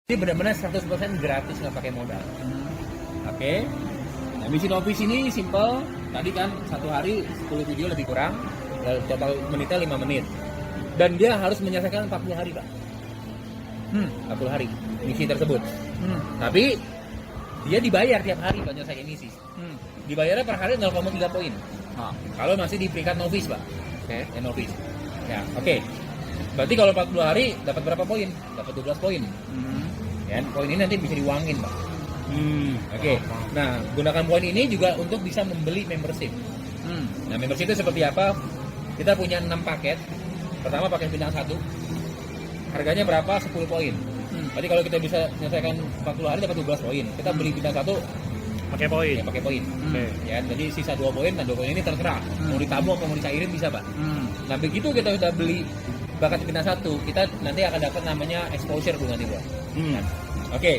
Ini benar-benar 100% gratis, nggak pakai modal. Oke. Nah, misi Novis ini simple. Tadi kan satu hari 10 video lebih kurang. Total menitnya 5 menit. Dan dia harus menyelesaikan 40 hari, Pak. 40 hari misi tersebut. Tapi dia dibayar tiap hari Pak menyelesaikan misi. Dibayarnya per hari 0,3 poin. Kalau masih di peringkat novice, Pak. Ya, novice. Ya, oke. Berarti kalau 40 hari dapat berapa poin? Dapat 12 poin. Ya, poin ini nanti bisa diuangin, Pak. Oke. Nah, gunakan poin ini juga untuk bisa membeli membership. Nah, membership itu seperti apa? Kita punya 6 paket. Pertama paket bintang 1. Harganya berapa? 10 poin. Berarti kalau kita bisa menyelesaikan 40 hari dapat 12 poin. Kita beli bintang 1 pakai poin. Ya, pakai poin. Ya, jadi sisa 2 poin, dan 2 poin ini terserah. Mau ditabung atau mau dicairin bisa, Pak. Nah, begitu kita sudah beli bakat bintang 1, kita nanti akan dapat namanya exposure tuh nanti, Pak. Oke.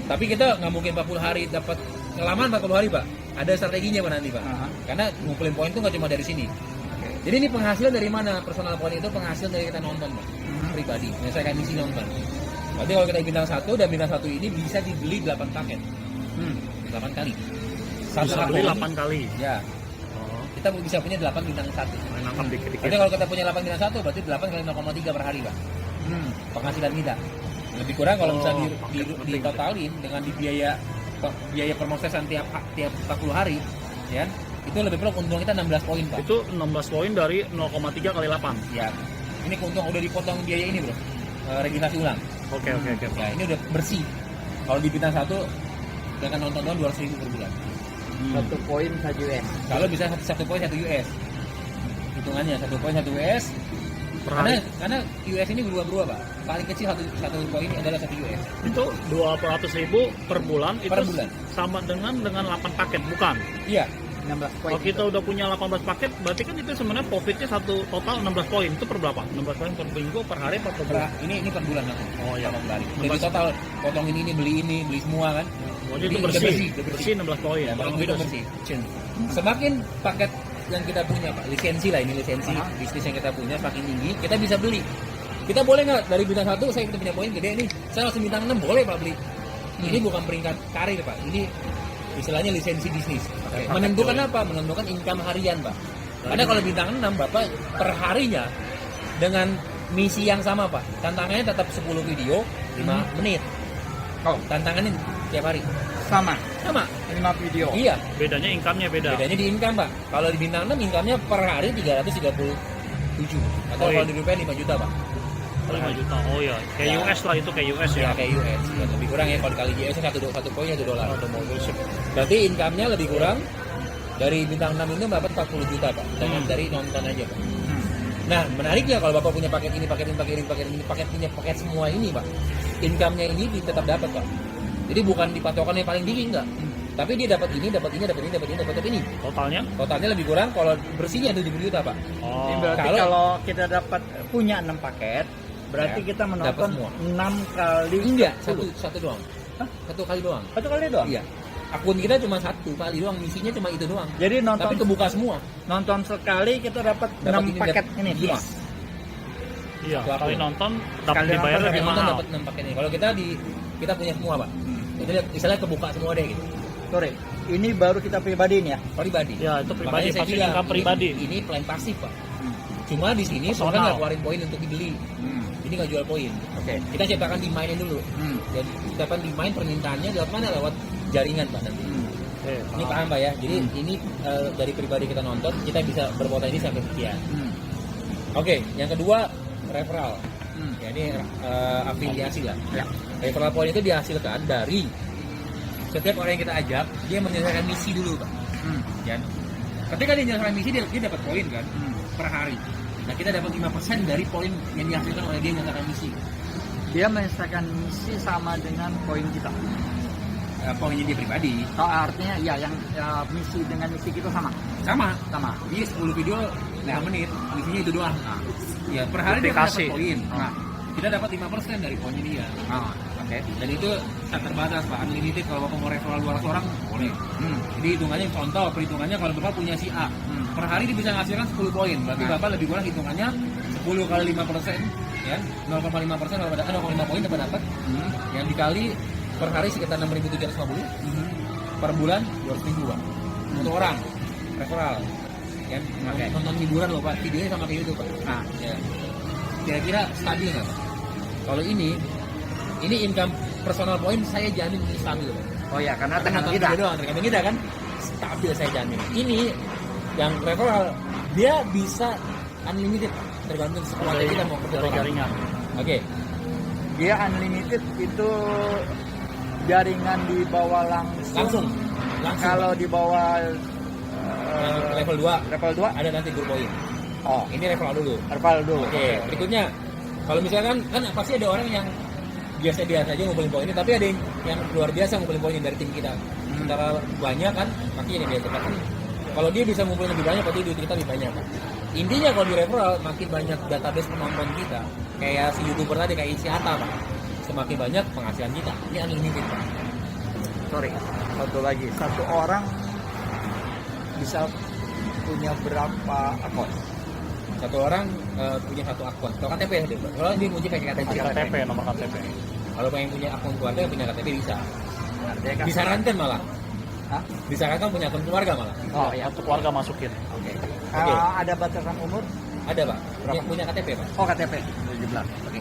Tapi kita nggak mungkin 40 hari dapat kelamaan 40 hari, Pak. Ada strateginya, Pak, nanti, Pak. Karena ngumpulin poin itu nggak cuma dari sini. Jadi ini penghasilan dari mana? Personal poin itu penghasilan dari kita nonton, Pak. Pribadi. Menyelesaikan misi nonton. Berarti kalau kita bintang 1 dan bintang 1 ini bisa dibeli 8 paket. 8 kali. Bisa beli 8 kali. Ya. Kita bisa punya 8 bintang 1. Menangkap dikit-dikit. Jadi kalau kita punya 8 bintang 1 berarti 8 kali 0,3 per hari, Pak. Penghasilan kita. Lebih kurang kalau misalnya ditotalin dengan di biaya permosesan tiap 40 hari, ya. Itu lebih kurang keuntungan kita 16 poin, Pak. Itu 16 poin dari 0,3 kali 8. Ya. Ini keuntungan udah dipotong biaya ini, Bro. Registrasi ulang. Oke. Ya, ini udah bersih. Kalau di bintang 1 dengan nonton 200.000 per bulan. 1 poin 1 US. Kalau bisa 1 poin 1 US. Hitungannya 1 poin 1 US. Karena US ini berubah-berubah, Pak. Paling kecil satu poin ini adalah 1 US. Itu 200.000 per bulan. Per itu bulan. Sama dengan 8 paket, bukan? Iya. 16 poin. Kalau kita udah punya 18 paket, berarti kan itu sebenarnya profitnya total 16 poin. Itu per berapa? 16 poin per minggu, per hari, per bulan? Ini per bulan, Pak. Oh iya. Per hari. Jadi total potong ini, beli semua kan. Jadi itu bersih. Udah Bersih 16 poin. Ya, Kalau itu itu bersih. Semakin paket yang kita punya, Pak, lisensi lah, ini lisensi bisnis yang kita punya semakin tinggi, kita bisa beli. Kita boleh nggak dari bintang 1 saya punya poin gede nih, saya langsung bintang 6 boleh, Pak, beli. Ini bukan peringkat karir, Pak. Ini istilahnya lisensi bisnis. Menentukan apa? Menentukan income harian, Pak. Karena kalau bintang 6 Bapak per harinya dengan misi yang sama, Pak. Tantangannya tetap 10 video 5 menit. Tantangannya tiap hari. Sama 5 video. Iya. Bedanya income-nya beda. Bedanya di income, Pak. Kalau di bintang 6 income-nya per hari 337. Atau kalau di rupiah 5 juta, Pak. 5 juta. Oh iya, kayak Ya. US lah, itu kayak US ya. Ya, kayak US. Ya, lebih kurang ya kalau dikali GS 1 poin $1. Berarti income-nya lebih kurang dari bintang 6 itu dapat 40 juta, Pak. Dari nonton aja, Pak. Nah, menariknya kalau Bapak punya paket ini, punya paket semua ini, Pak. Income-nya ini tetap dapat, Pak. Jadi bukan dipatokan yang paling tinggi, enggak. Tapi dia dapat ini. Totalnya lebih kurang kalau bersihnya 70 juta, Pak. Oh. Ini berarti kalau kita dapat punya 6 paket, berarti Ya, kita dapat menonton semua. 6 kali. Enggak, 10. satu doang. Hah? 1 kali doang. 1 kali doang? Iya. Akun kita cuma 1 kali doang, misinya cuma itu doang. Jadi Tapi kebuka semua. nonton sekali kita dapat 6 ini, paket ini semua. Yes. Iya, Satu sekali akun. nonton Sekali dapat dibayar nonton lebih Nonton mahal. dapat 6 paket ini. Kalau kita punya semua, Pak. Jadi misalnya kebuka semua deh gitu. Sorry, ini baru kita pribadi nih ya. Pribadi. Ya, itu pribadi, Makanya saya pasti bilang, income pribadi. Ini plan pasif, Pak. Cuma di sini Personal. orang nggak keluarin poin untuk dibeli. Ini nggak jual poin. Oke. Kita ciptakan demand-nya dulu. Jadi ciptakan demand, permintaannya lewat mana? Lewat jaringan, Pak, nanti. Ini paham, Pak, ya? Jadi ini dari pribadi kita nonton, kita bisa berpotensi sampai sekian. Oke, yang kedua referral. Ya, ini afiliasi lah. Ya. Referral point itu dihasilkan dari setiap orang yang kita ajak, dia menyelesaikan misi dulu, Pak. Dan ketika dia menyelesaikan misi, dia dapat poin kan per hari. Nah, kita dapat 5% dari poin yang dihasilkan oleh dia menyelesaikan misi. Dia menyelesaikan misi sama dengan poin kita. Poinnya dia pribadi. Oh, artinya ya yang misi dengan misi kita sama. Sama. Dia 10 video 5 menit, misinya itu doang. Ya, per hari dia Duplikasi. dapat poin. Nah, kita dapat 5% dari poinnya dia. Oke. Dan itu sangat terbatas, Pak. Unlimited. Kalau Bapak mau referral 200 orang, boleh. Jadi hitungannya, contoh perhitungannya kalau Bapak punya si A, per hari dia bisa menghasilkan 10 poin. Berarti Bapak lebih kurang hitungannya 10 kali 5% ya 0,5% kalau dapat 0,5 poin dapat yang dikali per hari sekitar 6.750 per bulan 200.000 Pak untuk orang referral ya nonton hiburan loh Pak, videonya sama kayak YouTube Pak. Nah, Ya. Kira-kira stabil nggak Pak? Kalau ini income personal point saya jamin ini stabil Pak. oh ya, karena Karena tergantung kita. tergantung kita kan stabil saya jamin. Ini yang referral dia bisa unlimited Pak. Tergantung sekuatnya kita mau kerja dari orang. jaringan. Oke. Dia unlimited itu jaringan di bawah langsung. Langsung. Kalau di bawah Level 2 level 2 ada nanti grup poin. oh, Ini referral dulu. level 2. Oke, berikutnya kalau misalkan kan pasti ada orang yang biasa-biasa aja ngumpulin poin ini, tapi ada yang luar biasa ngumpulin poin dari tim kita. Sementara banyak kan, pasti yang biasa. Tapi kalau dia bisa ngumpulin lebih banyak, pasti duit kita lebih banyak. Kan? Intinya kalau di referral makin banyak database penonton kita, kayak si YouTuber tadi kayak si Atta, Pak. Semakin banyak penghasilan kita. Ini unlimited, Pak. Sorry, satu lagi. Satu orang bisa punya berapa akun? Satu orang punya satu akun. Kalau KTP, kalau dia punya pakai KTP. KTP, nomor KTP. Kalau pengen punya akun keluarga, punya KTP bisa. Artinya kan- Disarankan malah. Hah? Disarankan punya akun keluarga malah. Oh ya. Satu keluarga masukin. Oke. Ada batasan umur? Ada Pak. Punya KTP Pak. Oh, KTP 17. Oke.